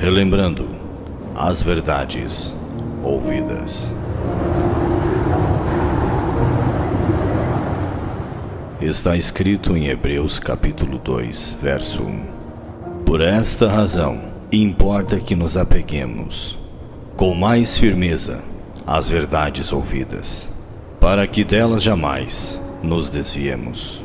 relembrando as verdades ouvidas. Está escrito em Hebreus capítulo 2, verso 1. Por esta razão, importa que nos apeguemos com mais firmeza às verdades ouvidas, para que delas jamais nos desviemos.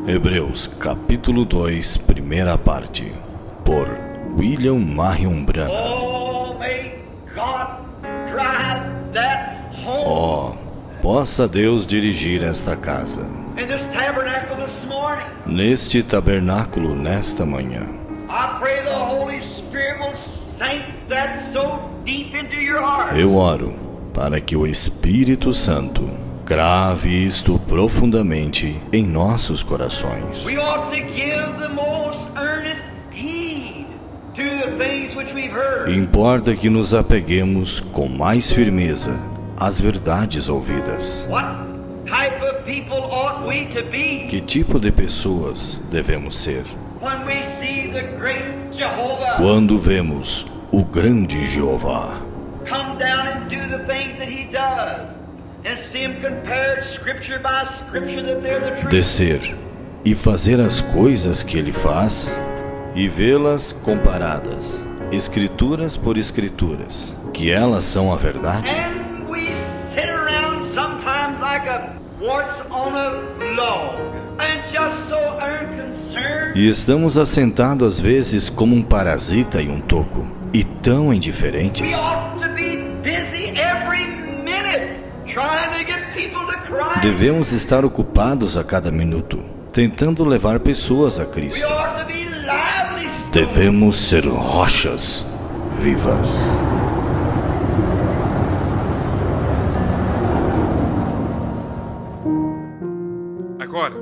Hebreus capítulo 2, primeira parte, por William Marion Branham. Possa Deus dirigir esta casa, neste tabernáculo nesta manhã. Eu oro para que o Espírito Santo grave isto profundamente em nossos corações. Importa que nos apeguemos com mais firmeza às verdades ouvidas. Que tipo de pessoas devemos ser quando vemos o grande Jeová descer e fazer as coisas que ele faz e vê-las comparadas, escrituras por escrituras, que elas são a verdade? E estamos assentados às vezes como um parasita em um toco, e tão indiferentes. Devemos estar ocupados a cada minuto, tentando levar pessoas a Cristo. Devemos ser rochas vivas. Agora,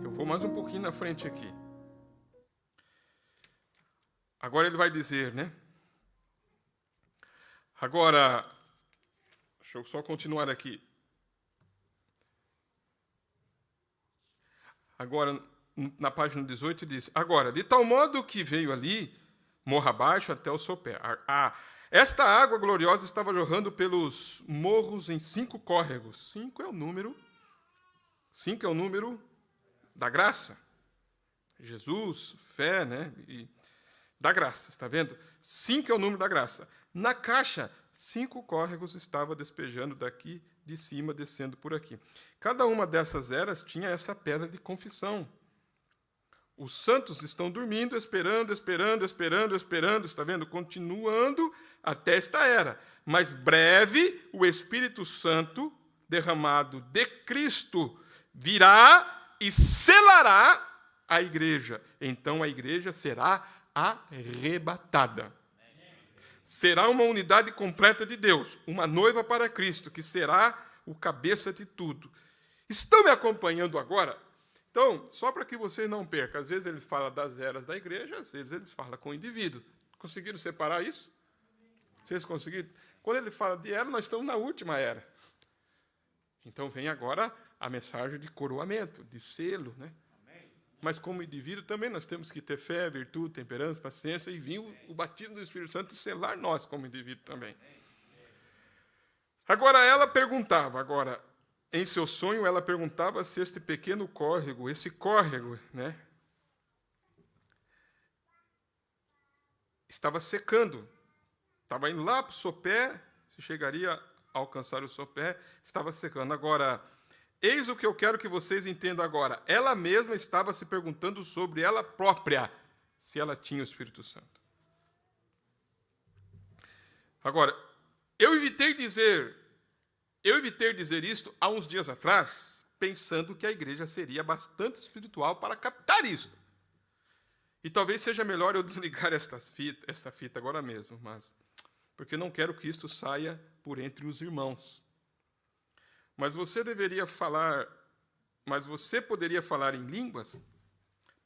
eu vou mais um pouquinho na frente aqui. Agora ele vai dizer, né? Agora, deixa eu só continuar aqui. Agora, na página 18 diz: agora, de tal modo que veio ali, morro abaixo até o sopé. Esta água gloriosa estava jorrando pelos morros em 5 córregos. 5 é o número da graça. Jesus, fé, né? E da graça, está vendo? 5 é o número da graça. Na caixa, 5 córregos estava despejando daqui de cima, descendo por aqui. Cada uma dessas eras tinha essa pedra de confissão. Os santos estão dormindo, esperando, está vendo? Continuando até esta era. Mas breve, o Espírito Santo, derramado de Cristo, virá e selará a igreja. Então a igreja será arrebatada. Será uma unidade completa de Deus, uma noiva para Cristo, que será o cabeça de tudo. Estão me acompanhando agora? Então, só para que você não perca, às vezes ele fala das eras da igreja, às vezes ele fala com o indivíduo. Conseguiram separar isso? Vocês conseguiram? Quando ele fala de era, nós estamos na última era. Então vem agora a mensagem de coroamento, de selo, né? Mas como indivíduo também nós temos que ter fé, virtude, temperança, paciência e vir o batismo do Espírito Santo e selar nós como indivíduo também. Agora ela perguntava, em seu sonho ela perguntava se este pequeno córrego, né, estava secando. Estava indo lá para o sopé, se chegaria a alcançar o sopé, estava secando. Agora, eis o que eu quero que vocês entendam agora. Ela mesma estava se perguntando sobre ela própria, se ela tinha o Espírito Santo. Agora, eu evitei dizer isto há uns dias atrás, pensando que a igreja seria bastante espiritual para captar isso. E talvez seja melhor eu desligar esta fita agora mesmo, porque não quero que isto saia por entre os irmãos. Mas você poderia falar em línguas,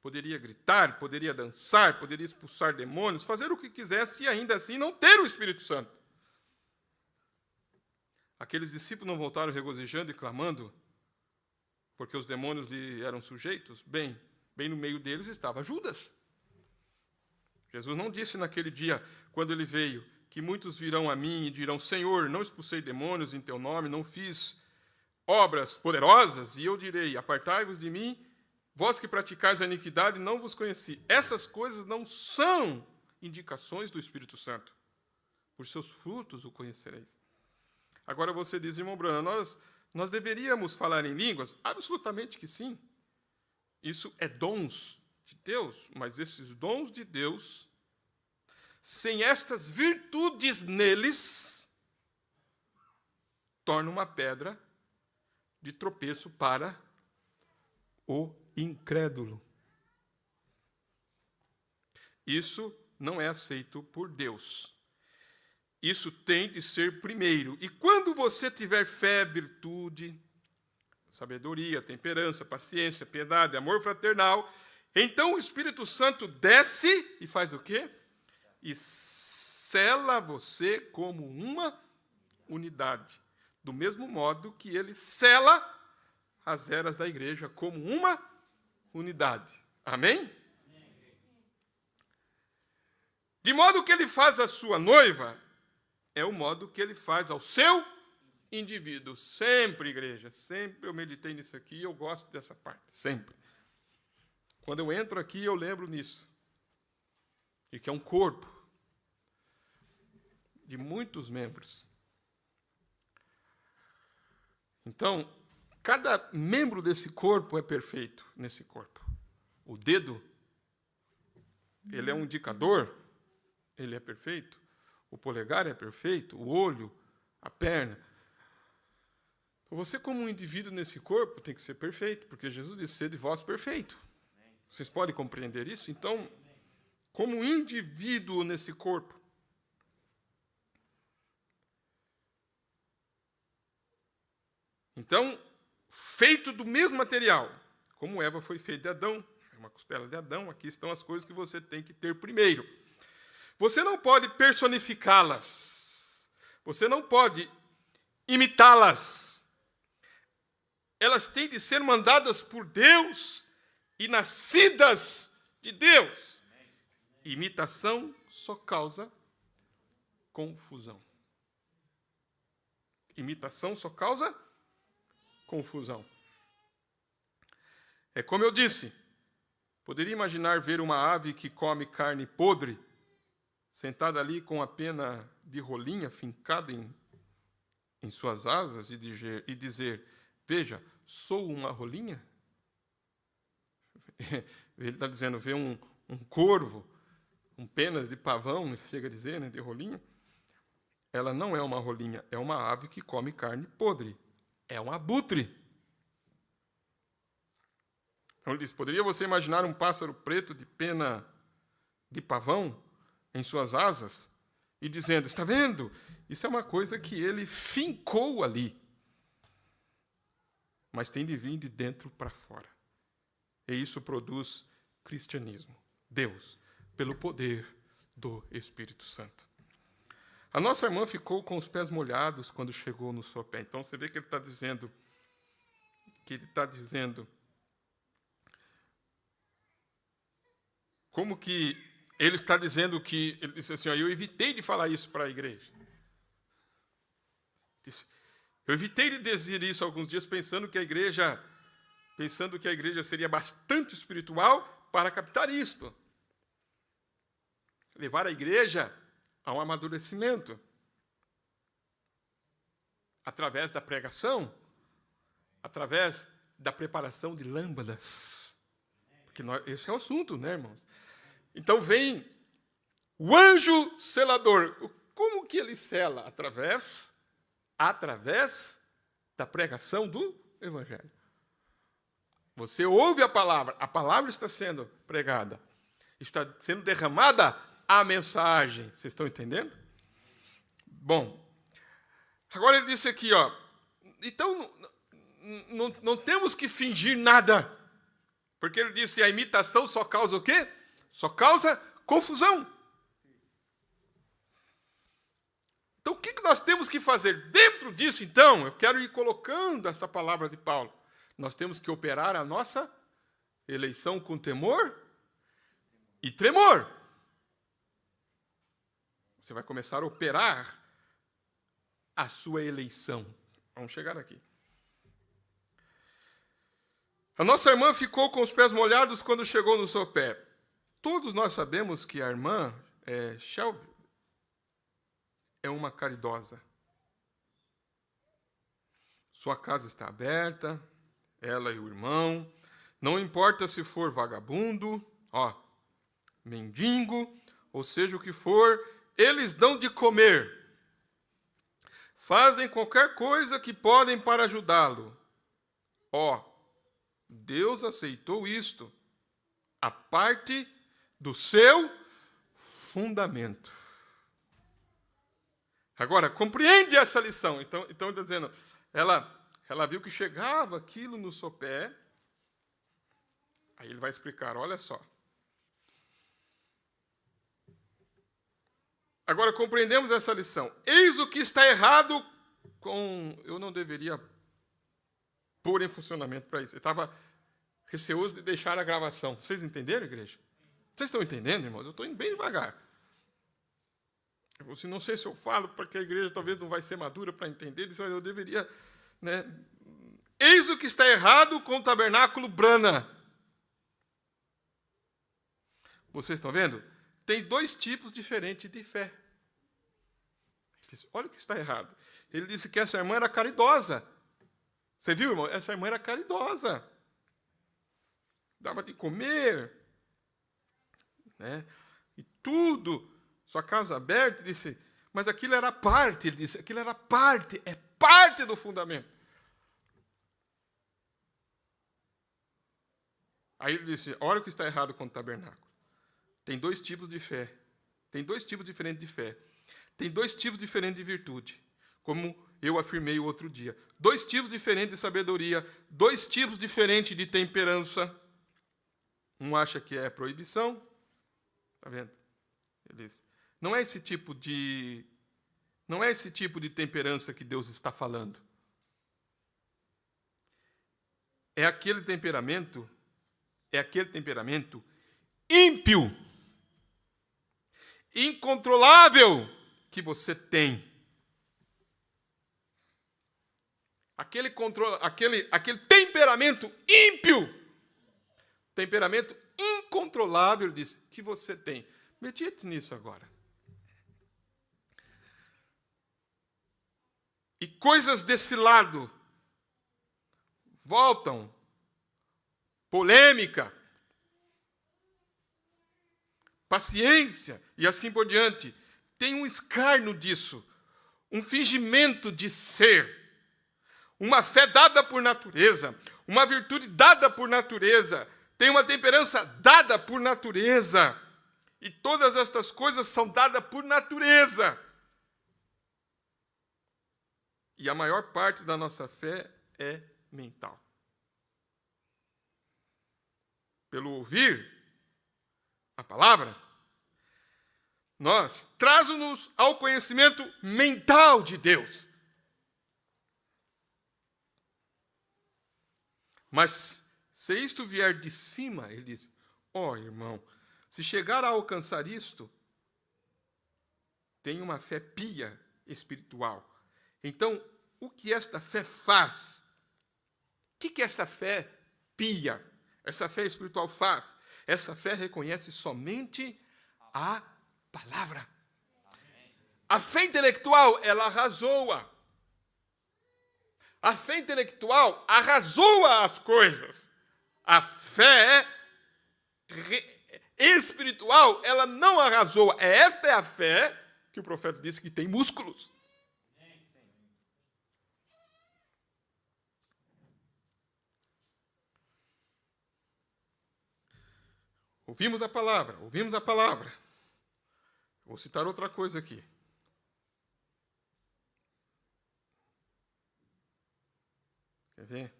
poderia gritar, poderia dançar, poderia expulsar demônios, fazer o que quisesse e ainda assim não ter o Espírito Santo. Aqueles discípulos não voltaram regozijando e clamando, porque os demônios lhe eram sujeitos? Bem no meio deles estava Judas. Jesus não disse naquele dia, quando ele veio, que muitos virão a mim e dirão, Senhor, não expulsei demônios em teu nome, não fiz obras poderosas, e eu direi, apartai-vos de mim, vós que praticais a iniquidade, não vos conheci. Essas coisas não são indicações do Espírito Santo. Por seus frutos o conhecereis. Agora você diz, irmão Bruno, nós deveríamos falar em línguas? Absolutamente que sim. Isso é dons de Deus, mas esses dons de Deus, sem estas virtudes neles, tornam uma pedra de tropeço para o incrédulo. Isso não é aceito por Deus. Isso tem de ser primeiro. E quando você tiver fé, virtude, sabedoria, temperança, paciência, piedade, amor fraternal, então o Espírito Santo desce e faz o quê? E sela você como uma unidade. Do mesmo modo que ele sela as eras da igreja como uma unidade. Amém? De modo que ele faz a sua noiva, é o modo que ele faz ao seu indivíduo. Sempre, igreja, sempre eu meditei nisso aqui e eu gosto dessa parte, sempre. Quando eu entro aqui, eu lembro nisso. E que é um corpo de muitos membros. Então, cada membro desse corpo é perfeito nesse corpo. O dedo, ele é um indicador, ele é perfeito. O polegar é perfeito, o olho, a perna. Você, como um indivíduo nesse corpo, tem que ser perfeito, porque Jesus disse, sede vós perfeito. Vocês podem compreender isso? Então, como um indivíduo nesse corpo, então, feito do mesmo material, como Eva foi feita de Adão, é uma costela de Adão, aqui estão as coisas que você tem que ter primeiro. Você não pode personificá-las. Você não pode imitá-las. Elas têm de ser mandadas por Deus e nascidas de Deus. Imitação só causa confusão. Imitação só causa confusão. É como eu disse, poderia imaginar ver uma ave que come carne podre, sentada ali com a pena de rolinha fincada em suas asas e dizer, veja, sou uma rolinha? Ele está dizendo, vê um corvo, um penas de pavão, chega a dizer, né, de rolinha. Ela não é uma rolinha, é uma ave que come carne podre. É um abutre. Então ele diz, poderia você imaginar um pássaro preto de pena de pavão em suas asas e dizendo, está vendo? Isso é uma coisa que ele fincou ali. Mas tem de vir de dentro para fora. E isso produz cristianismo. Deus, pelo poder do Espírito Santo. A nossa irmã ficou com os pés molhados quando chegou no sopé. Então você vê que ele está dizendo, como que ele está dizendo que, ele disse assim, eu evitei de falar isso para a igreja. Eu evitei de dizer isso alguns dias pensando que a igreja seria bastante espiritual para captar isto. Levar a igreja a um amadurecimento. Através da pregação, através da preparação de lâmpadas. Porque esse é o assunto, né, irmãos? Então vem o anjo selador. Como que ele sela? Através da pregação do Evangelho. Você ouve a palavra está sendo pregada, está sendo derramada a mensagem. Vocês estão entendendo? Bom, agora ele disse aqui, ó, então não temos que fingir nada, porque ele disse, a imitação só causa o quê? Só causa confusão. Então, o que nós temos que fazer? Dentro disso, então, eu quero ir colocando essa palavra de Paulo. Nós temos que operar a nossa eleição com temor e tremor. Você vai começar a operar a sua eleição. Vamos chegar aqui. A nossa irmã ficou com os pés molhados quando chegou no sopé. Todos nós sabemos que a irmã Shelby é uma caridosa. Sua casa está aberta, ela e o irmão. Não importa se for vagabundo, mendigo, ou seja o que for, eles dão de comer. Fazem qualquer coisa que podem para ajudá-lo. Deus aceitou isto, a parte do seu fundamento. Agora, compreende essa lição. Então está dizendo, ela viu que chegava aquilo no sopé. Aí ele vai explicar, olha só. Agora, compreendemos essa lição. Eis o que está errado com... Eu não deveria pôr em funcionamento para isso. Eu estava receoso de deixar a gravação. Vocês entenderam, igreja? Vocês estão entendendo, irmãos? Eu estou indo bem devagar. Eu falei assim, não sei se eu falo, porque a igreja talvez não vai ser madura para entender. Ele disse, olha, eu deveria... Eis o que está errado com o tabernáculo Brana. Vocês estão vendo? Tem dois tipos diferentes de fé. Ele disse, olha o que está errado. Ele disse que essa irmã era caridosa. Você viu, irmão? Essa irmã era caridosa. Dava de comer. E tudo. Sua casa aberta. Ele disse, mas aquilo era parte. Ele disse, aquilo era parte. É parte do fundamento. Aí ele disse, olha o que está errado com o tabernáculo. Tem dois tipos de fé. Tem dois tipos diferentes de fé. Tem dois tipos diferentes de virtude. Como eu afirmei o outro dia. Dois tipos diferentes de sabedoria. Dois tipos diferentes de temperança. Um acha que é proibição. Está vendo? Ele diz, não é esse tipo de temperança que Deus está falando. É aquele temperamento ímpio, incontrolável que você tem. Aquele temperamento ímpio, temperamento incontrolável, ele diz, que você tem. Medite nisso agora. E coisas desse lado voltam. Polêmica, paciência e assim por diante. Tem um escárnio disso, um fingimento de ser, uma fé dada por natureza, uma virtude dada por natureza, tem uma temperança dada por natureza. E todas estas coisas são dadas por natureza. E a maior parte da nossa fé é mental. Pelo ouvir a palavra, nós traz-nos ao conhecimento mental de Deus. Mas se isto vier de cima, ele diz, irmão, se chegar a alcançar isto, tem uma fé pia espiritual. Então, o que esta fé faz? O que esta fé pia, essa fé espiritual faz? Essa fé reconhece somente a palavra. A fé intelectual, ela arrazoa. A fé intelectual arrazoa as coisas. A fé espiritual, ela não arrazoa. Esta é a fé que o profeta disse que tem músculos. Ouvimos a palavra. Vou citar outra coisa aqui. Quer ver?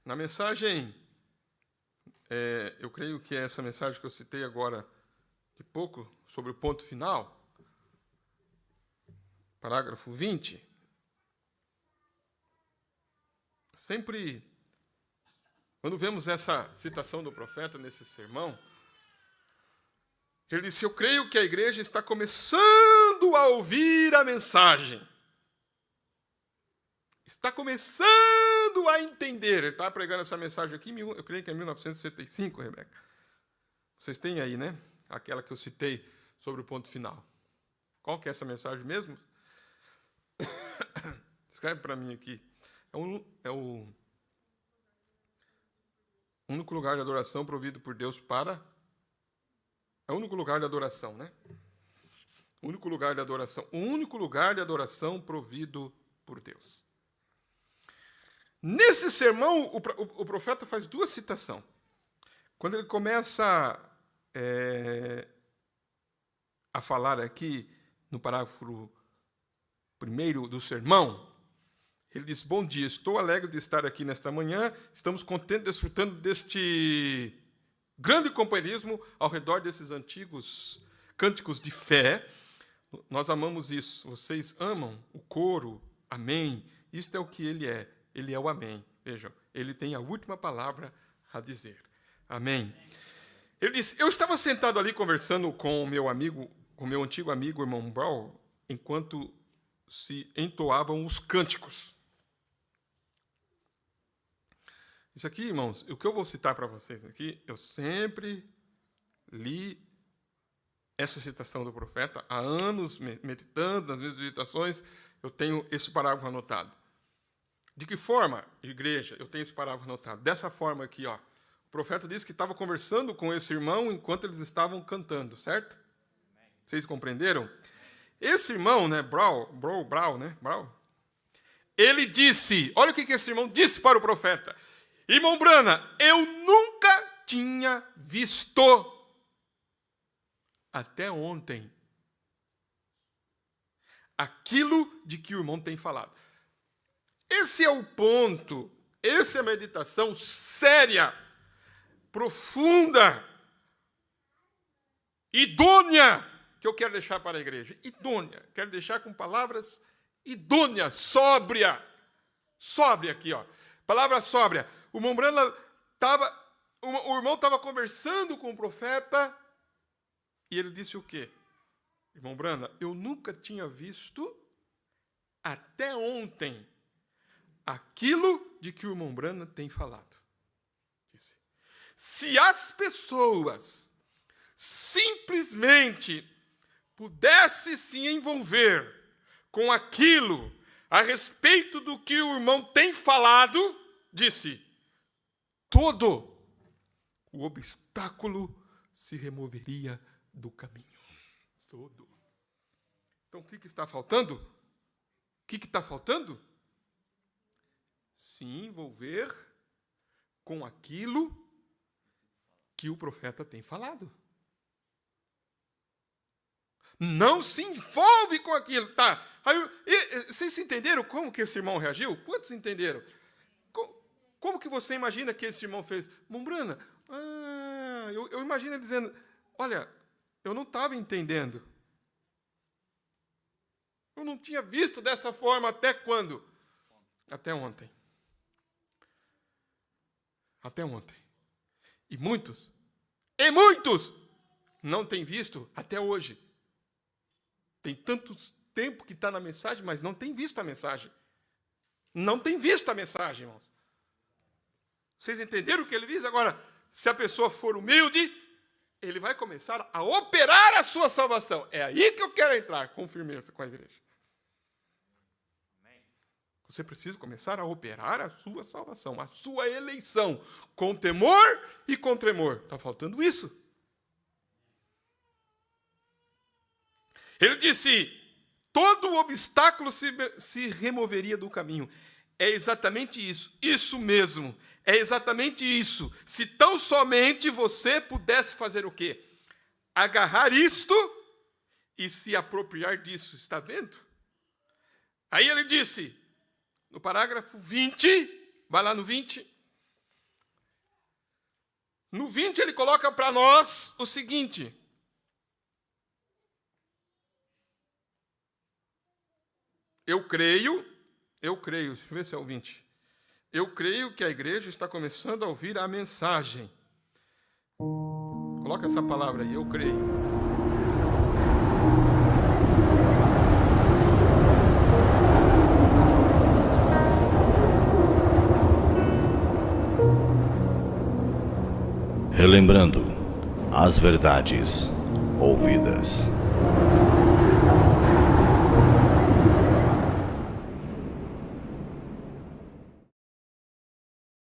Na mensagem, eu creio que é essa mensagem que eu citei agora de pouco, sobre o ponto final, parágrafo 20, sempre, quando vemos essa citação do profeta nesse sermão, Ele disse, eu creio que a igreja está começando a ouvir a mensagem. Está começando a entender. Ele está pregando essa mensagem aqui, eu creio que é 1965, Rebeca. Vocês têm aí, né? Aquela que eu citei sobre o ponto final. Qual que é essa mensagem mesmo? Escreve para mim aqui. É o único lugar de adoração provido por Deus para... É o único lugar de adoração, né? O único lugar de adoração. O único lugar de adoração provido por Deus. Nesse sermão, o profeta faz duas citações. Quando ele começa a falar aqui, no parágrafo 1º do sermão, ele diz, bom dia, estou alegre de estar aqui nesta manhã, estamos contentes, desfrutando deste grande companheirismo ao redor desses antigos cânticos de fé. Nós amamos isso. Vocês amam o coro, amém. Isto é o que ele é. Ele é o amém. Vejam, ele tem a última palavra a dizer. Amém. Ele disse, eu estava sentado ali conversando com o meu antigo amigo, o irmão Brown, enquanto se entoavam os cânticos. Isso aqui, irmãos, o que eu vou citar para vocês aqui, eu sempre li essa citação do profeta, há anos, meditando nas minhas meditações, eu tenho esse parágrafo anotado. De que forma, igreja, eu tenho esse parágrafo anotado? Dessa forma aqui, ó. O profeta disse que estava conversando com esse irmão enquanto eles estavam cantando, certo? Vocês compreenderam? Esse irmão, né, Brown, né, Brown, ele disse, olha o que esse irmão disse para o profeta. Irmão Brana, eu nunca tinha visto até ontem aquilo de que o irmão tem falado. Esse é o ponto, essa é a meditação séria, profunda, idônea, que eu quero deixar para a igreja. Idônea, quero deixar com palavras idôneas, sóbria aqui, ó. Palavra sóbria. O irmão estava conversando com o profeta e ele disse o quê? Irmão Brana, eu nunca tinha visto até ontem aquilo de que o irmão Brana tem falado. Disse, se as pessoas simplesmente pudessem se envolver com aquilo a respeito do que o irmão tem falado, disse, todo o obstáculo se removeria do caminho. Todo. Então, o que está faltando? O que está faltando? Se envolver com aquilo que o profeta tem falado. Não se envolve com aquilo. Tá. Aí, vocês entenderam como que esse irmão reagiu? Quantos entenderam? Como que você imagina que esse irmão fez? Mombrana, eu imagino ele dizendo, olha, eu não estava entendendo. Eu não tinha visto dessa forma até quando? Até ontem. Até ontem. E muitos não têm visto até hoje. Tem tanto tempo que está na mensagem, mas não tem visto a mensagem. Não tem visto a mensagem, irmãos. Vocês entenderam o que ele diz? Agora, se a pessoa for humilde, ele vai começar a operar a sua salvação. É aí que eu quero entrar com firmeza com a igreja. Você precisa começar a operar a sua salvação, a sua eleição, com temor e com tremor. Está faltando isso. Ele disse, todo o obstáculo se removeria do caminho. É exatamente isso, isso mesmo. É exatamente isso. Se tão somente você pudesse fazer o quê? Agarrar isto e se apropriar disso. Está vendo? Aí ele disse, no parágrafo 20, vai lá no 20. No 20 ele coloca para nós o seguinte. Eu creio, deixa eu ver se é o 20. Eu creio que a igreja está começando a ouvir a mensagem. Coloca essa palavra aí, eu creio. relembrando as verdades ouvidas.